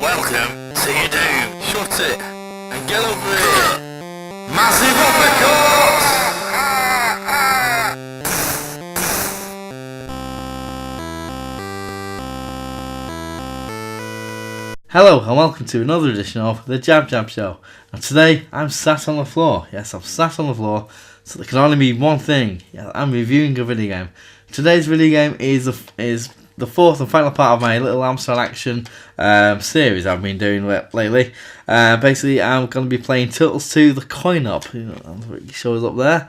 Welcome to your doom. Shut it and get over here. Massive uppercut! Hello and welcome to another edition of the JabJab Show. And today I'm sat on the floor. Yes, I'm sat on the floor, so there can only be one thing. Yeah, I'm reviewing a video game. Today's video game is the fourth and final part of my little Amstrad action series I've been doing lately. Basically, I'm going to be playing Turtles 2: The Coin Op. It shows up there.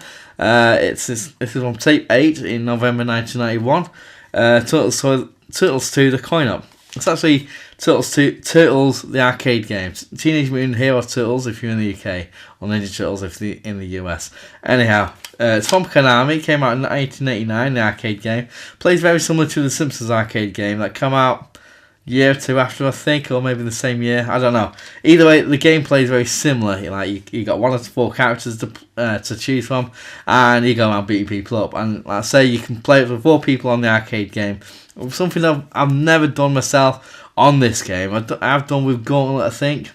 This is on tape 8 in November 1991. Turtles 2: The Coin Op. It's actually Turtles, the arcade games. Teenage Mutant Hero Turtles if you're in the UK, or Ninja Turtles if you're in the US. Anyhow, it's from Konami, came out in 1989, the arcade game. Plays very similar to the Simpsons arcade game that came out a year or two after, I think, or maybe the same year, I don't know. Either way, the gameplay is very similar. Like you got 1 or 4 characters to choose from, and you go around beating people up. And like I say, you can play it with 4 people on the arcade game. Something I've never done myself on this game. I've done with Gauntlet, I think.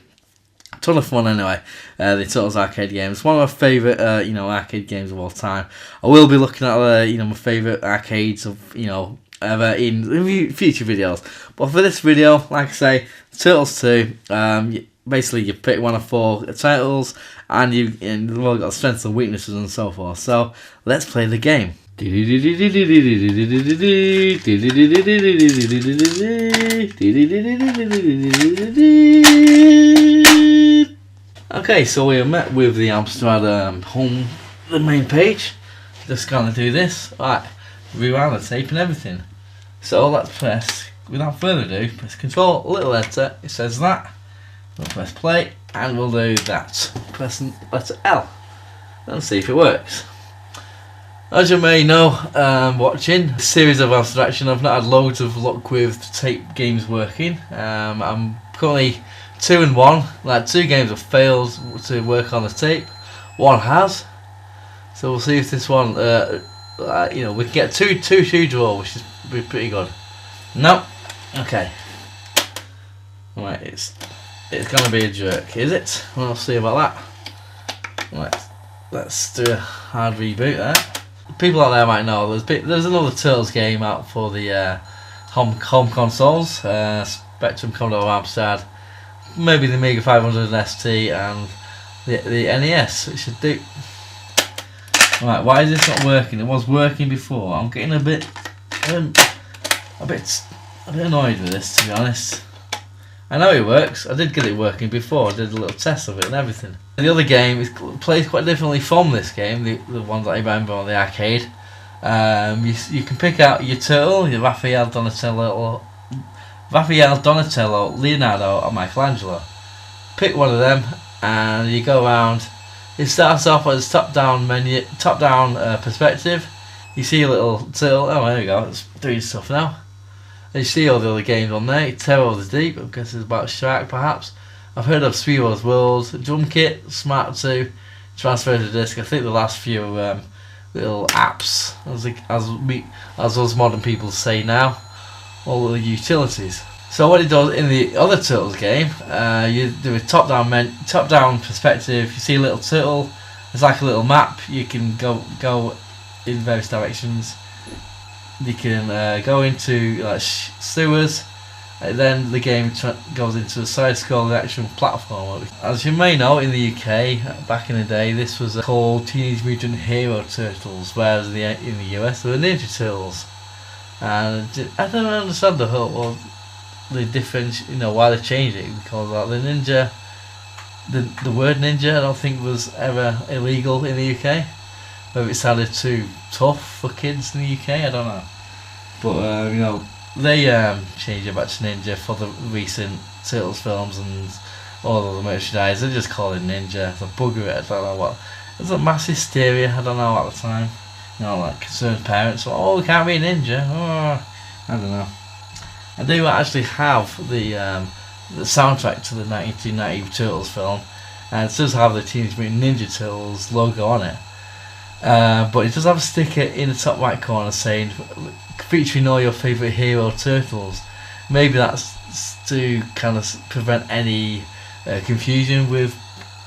A ton of fun anyway. The Turtles arcade game. It's one of my favourite arcade games of all time. I will be looking at my favourite arcades of ever in future videos. But for this video, like I say, Turtles 2. Basically, you pick 1 of 4 titles, and they've all got strengths and weaknesses and so forth. So let's play the game. Okay, so we are met with the Amstrad home, the main page. Just gonna do this. Right, rewind the tape and everything. So let's press, without further ado, press Control, little letter, it says that. We'll press play, and we'll do that. Press letter L, and see if it works. As you may know, watching a series of Amstrad action, I've not had loads of luck with tape games working. I'm currently 2-1. Like 2 games have failed to work on the tape. 1 has. So we'll see if this one, we can get two huge roll, which is pretty good. No, okay. Right, it's gonna be a jerk, is it? We'll see about that. Right, let's do a hard reboot there. People out there might know there's another Turtles game out for the home consoles, Spectrum, Commodore, Amstrad, maybe the Amiga 500 ST and the NES. It should do. Right, why is this not working? It was working before. I'm getting a bit annoyed with this, to be honest. I know it works. I did get it working before. I did a little test of it and everything. The other game plays quite differently from this game, the ones that I remember on the arcade. You can pick out your turtle, your Raphael, Donatello, Leonardo, or Michelangelo. Pick one of them, and you go around. It starts off as top-down perspective. You see a little turtle. Oh, there we go. It's doing stuff now. And you see all the other games on there. Terror of the Deep, I guess it's about Shark perhaps. I've heard of Speedo's World, Drum Kit, Smart 2, Transfer to Disc. I think the last few little apps, as us modern people say now, all the utilities. So what it does in the other Turtles game, you do a top-down perspective. You see a little turtle. It's like a little map. You can go in various directions. You can go into like sewers, and then the game goes into a side-scrolling action platform. As you may know, in the UK, back in the day, this was called Teenage Mutant Hero Turtles, whereas in the US, they were Ninja Turtles. And I don't understand the difference, why they changed it, because like the ninja, the word ninja, I don't think was ever illegal in the UK. Maybe it sounded too tough for kids in the UK, I don't know. But, they changed it back to Ninja for the recent Turtles films and all of the merchandise. They just call it Ninja. It's a bugger it, I don't know what. There's a mass hysteria, I don't know at the time. Like concerned parents, we can't be a ninja. Oh, I don't know. I do actually have the soundtrack to the 1990 Turtles film, and it does have the Teenage Mutant Ninja Turtles logo on it. But it does have a sticker in the top right corner saying featuring all your favourite hero turtles. Maybe that's to kind of prevent any confusion with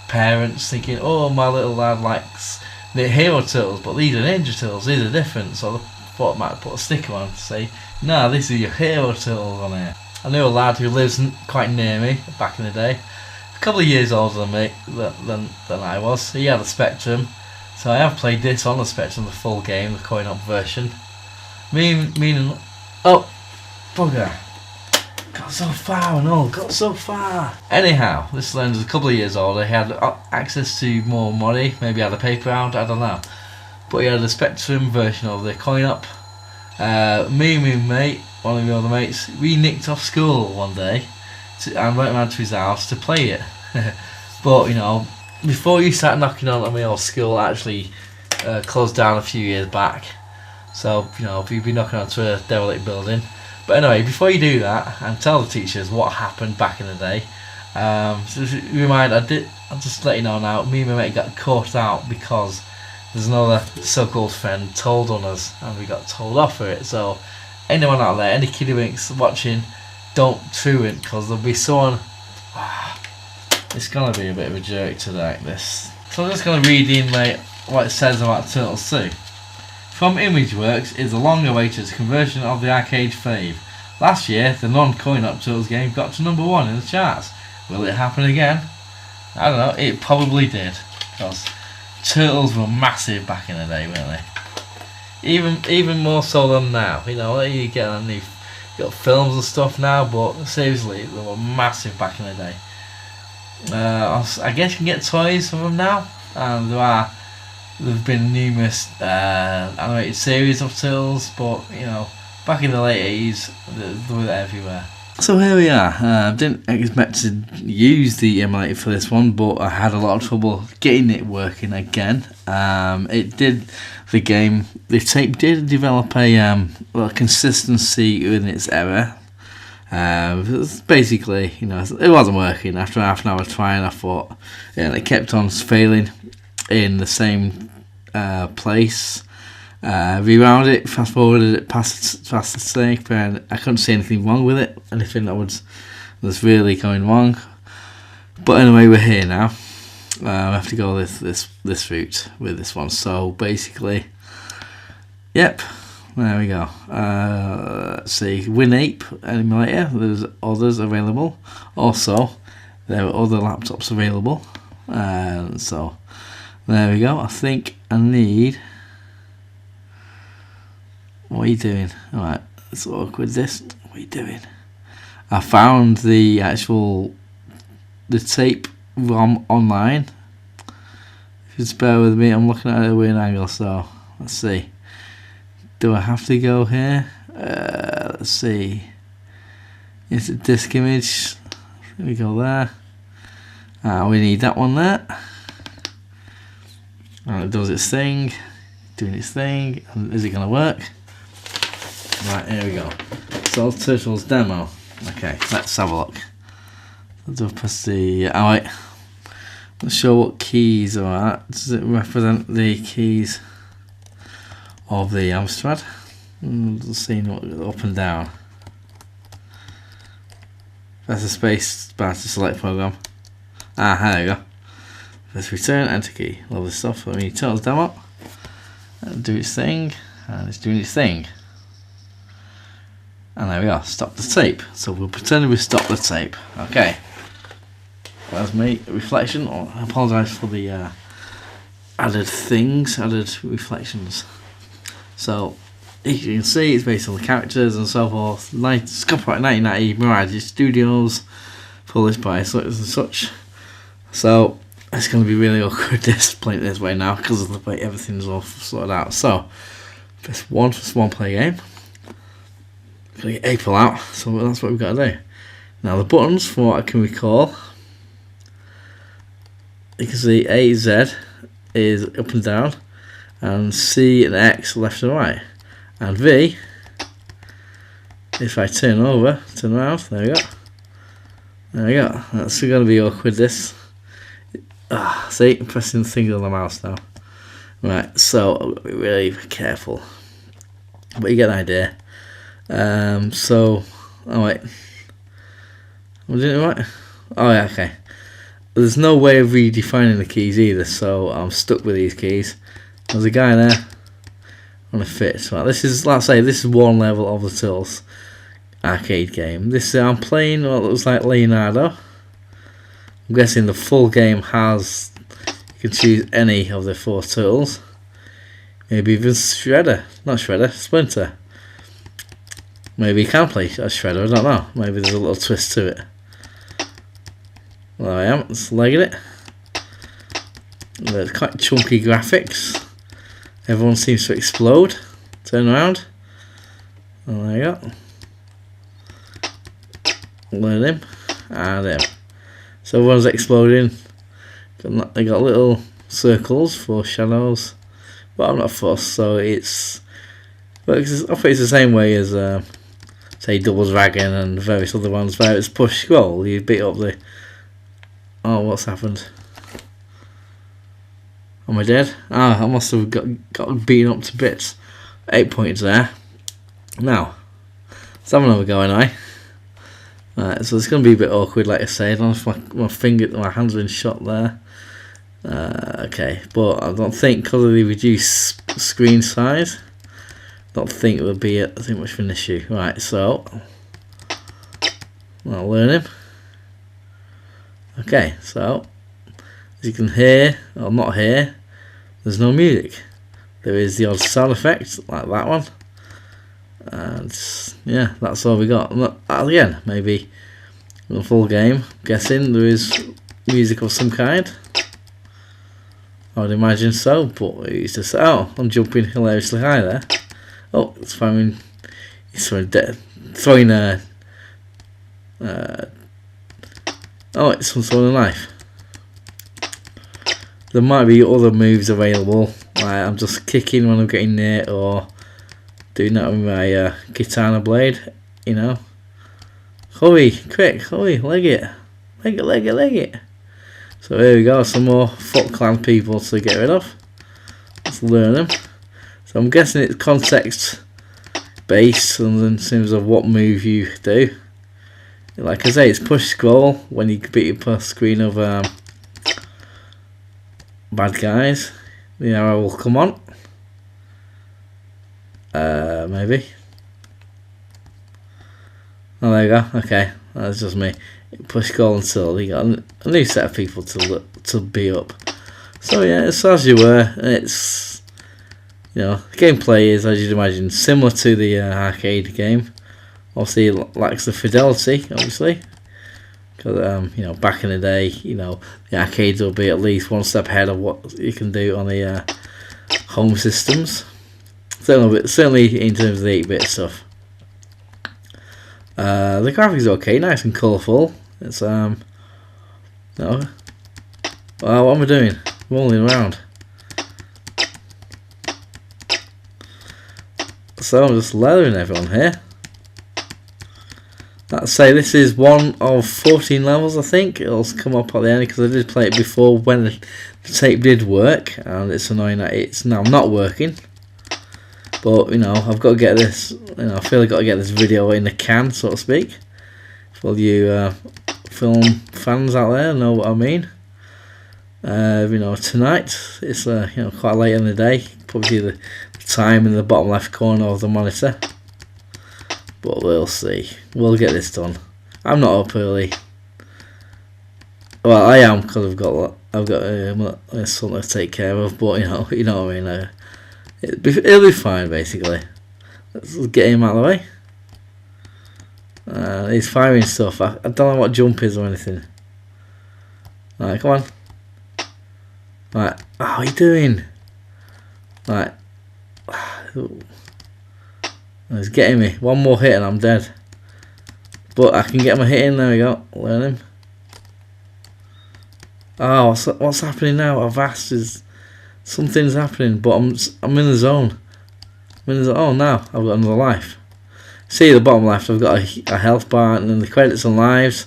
parents thinking, oh, my little lad likes the Hero Turtles, but these are Ninja Turtles, these are different. So I thought I might put a sticker on to say, no, these are your Hero Turtles on here. I knew a lad who lives quite near me back in the day, a couple of years older than me, than I was. He had a Spectrum, so I have played this on the Spectrum, the full game, the coin-op version. Meaning, oh, bugger. Got so far and all, got so far. Anyhow, this lens was a couple of years older. He had access to more money, maybe had a paper round, I don't know. But he had a Spectrum version of the coin-op. Me and my mate, one of the other mates, we nicked off school one day and went round to his house to play it. But you know, before you start knocking on my old school, actually closed down a few years back. So you know, you'd be knocking onto a derelict building. But anyway, before you do that and tell the teachers what happened back in the day, just remind, I'll just let you know now, me and my mate got caught out because there's another so-called friend told on us and we got told off for it. So anyone out there, any kiddywinks watching, don't truant, because there'll be someone. It's gonna be a bit of a joke today, this. So I'm just gonna read in what it says about Turtles 2. From Imageworks is a long-awaited conversion of the arcade fave. Last year, the non-coin-op Turtles game got to number 1 in the charts. Will it happen again? I don't know, it probably did, because Turtles were massive back in the day, weren't they? Even more so than now. You know, you get you got films and stuff now, but seriously, they were massive back in the day. I guess you can get toys of them now, and there've been numerous animated series of Turtles, but you know, back in the late 80s, they were everywhere. So here we are. I didn't expect to use the emulator for this one, but I had a lot of trouble getting it working again. The tape did develop a consistency in its error. It was basically, you know, it wasn't working. After half an hour trying, I thought, yeah, it kept on failing in the same place. Rewound it, fast forwarded it past the snake, and I couldn't see anything wrong with it, anything that was really going wrong. But anyway, we're here now. We have to go this route with this one. So basically, yep, there we go. Let's see, WinApe emulator. There's others available. Also, there are other laptops available. So there we go. I think I need. What are you doing? Alright, let's work with this. What are you doing? I found the tape ROM online. If you just bear with me, I'm looking at it at a weird angle, so let's see. Do I have to go here? Let's see. It's a disk image. Let me go there. We need that one there. And it does its thing. Doing its thing. And is it going to work? Right, here we go. So Turtles demo. Okay, let's have a look. I'll press the. Alright. Let's show what keys are at. Does it represent the keys of the Amstrad? Let's see what up and down. Press the space bar to select program. Here we go. Press return, enter key. Love this stuff. Let me Turtles demo. Do its thing, and it's doing its thing. And there we go, stop the tape. So we'll pretend we stopped the tape. Okay. That's me, reflection. Oh, I apologise for the added reflections. So, as you can see, it's based on the characters and so forth. Copyright 1990, Mirage Studios, published by such and such. So, it's going to be really awkward playing it this way now because of the way everything's all sorted out. So, press 1 for small play game. Gonna get April out, so that's what we've got to do. Now the buttons, for what I can recall, you can see A, Z is up and down, and C and X left and right, and V, if I turn around, there we go. There we go. That's going to be awkward. This. See, I'm pressing the finger on the mouse now. Right, so I've got to be really careful, but you get an idea. So Oh wait, I'm doing it right. Oh yeah, okay. There's no way of redefining the keys either, so I'm stuck with these keys. There's a guy there on a fit. Right, this is, let's say, this is one level of the Turtles arcade game. This I'm playing what looks like Leonardo. I'm guessing the full game has, you can choose any of the 4 Turtles. Maybe even Shredder, not Shredder, Splinter. Maybe you can play as Shredder, I don't know. Maybe there's a little twist to it. There I am, just legging it. There's quite chunky graphics. Everyone seems to explode. Turn around. Oh, there you go. Learn him. And him. So everyone's exploding. They got little circles for shadows. But I'm not fussed, so it's... I think it's the same way as, say, Double Dragon and various other ones where it's push scroll. You beat up the... Oh, what's happened? Am I dead? Ah, I must have got beaten up to bits. 8 points there. Now, let's have another go, anyway. Right, so it's going to be a bit awkward, like I said. My hands are in shot there. Okay, but I don't think, because of the reduced screen size, I don't think it would be too much of an issue. Right, so I'll learn him. Okay, so as you can hear, or not hear, there's no music. There is the odd sound effect, like that one. And yeah, that's all we got. Again, maybe in the full game, I'm guessing there is music of some kind. I would imagine so, but it's just, oh, I'm jumping hilariously high there. Oh, it's throwing, he's throwing a, oh, it's some sort of knife. There might be other moves available, like I'm just kicking when I'm getting near, or doing that with my katana blade, you know. Hurry, quick, hurry, leg it. Leg it. So here we go, some more Foot Clan people to get rid of. Let's learn them. So I'm guessing it's context based in terms of what move you do. Like I say, it's push scroll when you beat up a screen of bad guys. The arrow will come on. Maybe. Oh, there you go. Okay, that's just me. Push scroll until you got a new set of people to beat up. So yeah, it's as you were. It's, you know, the gameplay is, as you'd imagine, similar to the arcade game. Obviously, it lacks the fidelity, obviously, because you know, back in the day, you know, the arcades will be at least one step ahead of what you can do on the home systems. Certainly in terms of the 8-bit stuff. The graphics are okay, nice and colourful. It's no. Well, what am I doing? Rolling around. So I'm just leathering everyone here. Let's say this is one of 14 levels, I think. It'll come up at the end because I did play it before when the tape did work, and it's annoying that it's now not working. But you know, I've got to get this. You know, I feel I've got to get this video in the can, so to speak. For you film fans out there, know what I mean. You know, tonight it's you know, quite late in the day. Probably see the time in the bottom left corner of the monitor. But we'll see. We'll get this done. I'm not up early. Well, I am because I've got something to take care of. But you know what I mean. It'll be fine, basically. Let's get him out of the way. He's firing stuff. I don't know what jump is or anything. Alright, come on. Right, what are you doing? Right. He's getting me. One more hit and I'm dead. But I can get my hit in. There we go. Learn him. Oh, what's happening now? I've asked is... Something's happening, but I'm in the zone. Oh, now I've got another life. See at the bottom left, I've got a health bar, and then the credits and lives.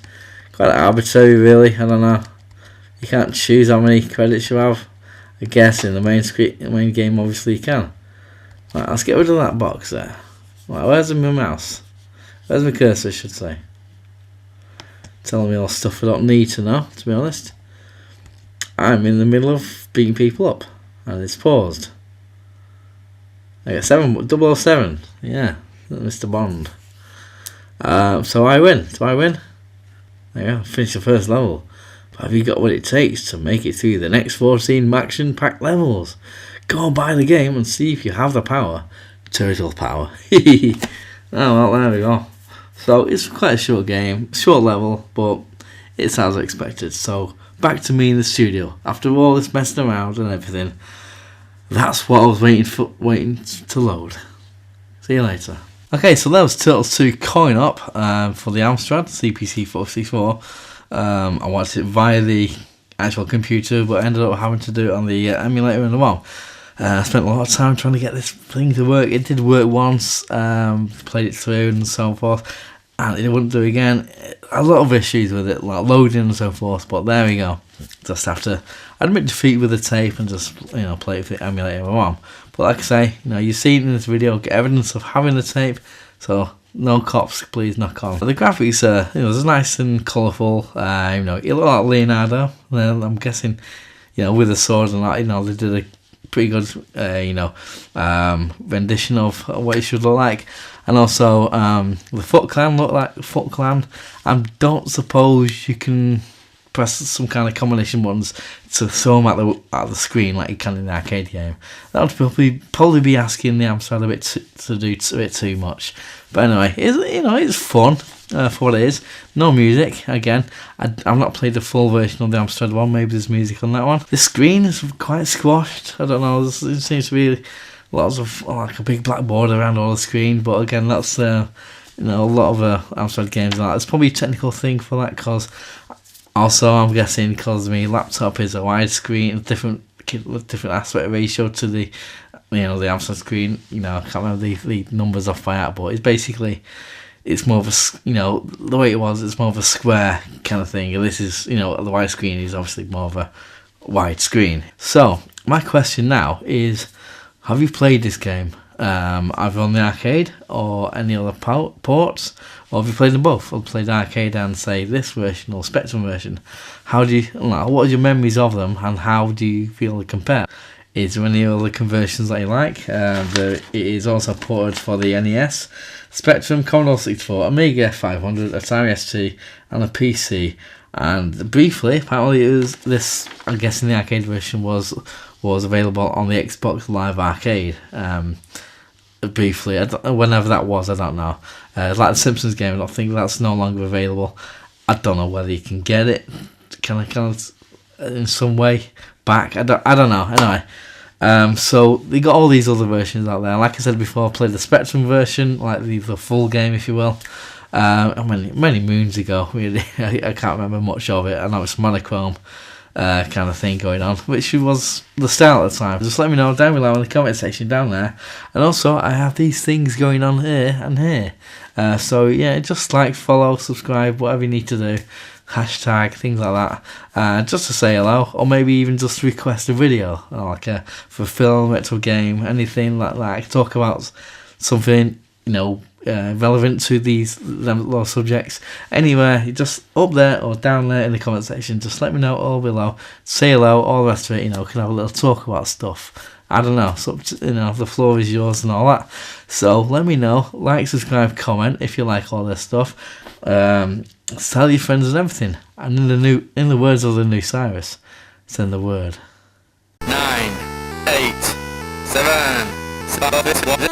Quite arbitrary, really. I don't know. You can't choose how many credits you have. I guess in the main game, obviously you can. Right, let's get rid of that box there. Right, where's my mouse? Where's my cursor, I should say. Telling me all stuff I don't need to know, to be honest. I'm in the middle of beating people up, and it's paused. I got 007, yeah, Mr. Bond. So I win. Do I win? There you go, finish the first level. But have you got what it takes to make it through the next 14 action-packed levels? Go and buy the game and see if you have the power. Turtle power. Oh well, there we go. So it's quite a short game, short level, but it's as expected. So back to me in the studio. After all this messing around and everything, that's what I was waiting to load. See you later. Okay, so that was Turtles 2 coin up for the Amstrad CPC 464. I watched it via the actual computer, but I ended up having to do it on the emulator in the ROM. I spent a lot of time trying to get this thing to work. It did work once, played it through and so forth, and it wouldn't do it again. A lot of issues with it, like loading and so forth, but there we go. Just have to admit defeat with the tape and just, play it with the emulator in the ROM. But like I say, you've seen in this video, get evidence of having the tape, so no cops, please knock on. The graphics are, it's nice and colourful. It looked like Leonardo. I'm guessing, with the sword and that, they did a pretty good, rendition of what it should look like. And also, the Foot Clan looked like Foot Clan. I don't suppose you can press some kind of combination buttons to throw them at the screen like you can in the arcade game. That would probably be asking the Amstrad a bit too much. But anyway, it's fun for what it is. No music again. I've not played the full version of the Amstrad one. Maybe there's music on that one. The screen is quite squashed. I don't know. There seems to be lots of like a big blackboard around all the screen. But again, that's a lot of Amstrad games like that. It's probably a technical thing for that, because also I'm guessing because my laptop is a wide screen, different aspect ratio to the the Amstrad screen. I can't remember the numbers off by heart, but it's more of a, the way it was, it's more of a square kind of thing. And this is, the wide screen is obviously more of a wide screen. So my question now is, have you played this game either on the arcade or any other ports, or have you played them both? Or played arcade and say this version or Spectrum version? What are your memories of them, and how do you feel they compare? Is there any other conversions that you like? It is also ported for the NES, Spectrum, Commodore 64, Amiga 500, Atari ST, and a PC. And briefly, apparently it was this, I'm guessing the arcade version was available on the Xbox Live Arcade. Briefly, whenever that was, I don't know. Like the Simpsons game, I don't think that's no longer available. I don't know whether you can get it, kind of in some way back. I don't know. Anyway, so they got all these other versions out there. Like I said before, I played the Spectrum version, like the full game, if you will. Many moons ago, really. I can't remember much of it. I know it's monochrome kind of thing going on, which was the style at the time. Just let me know down below in the comment section down there. And also, I have these things going on here and here. So yeah, just like, follow, subscribe, whatever you need to do. Hashtag, things like that. Just to say hello, or maybe even just request a video, like for a film, retro game, anything like that. Talk about something, relevant to those subjects. Anywhere, just up there or down there in the comment section, just let me know all below. Say hello, all the rest of it, can have a little talk about stuff. I don't know, so, the floor is yours and all that. So let me know, like, subscribe, comment if you like all this stuff. Tell your friends and everything. And in the words of the new Cyrus, send the word. 9, 8, 7, 6, 5, 4, 3, 2, 1.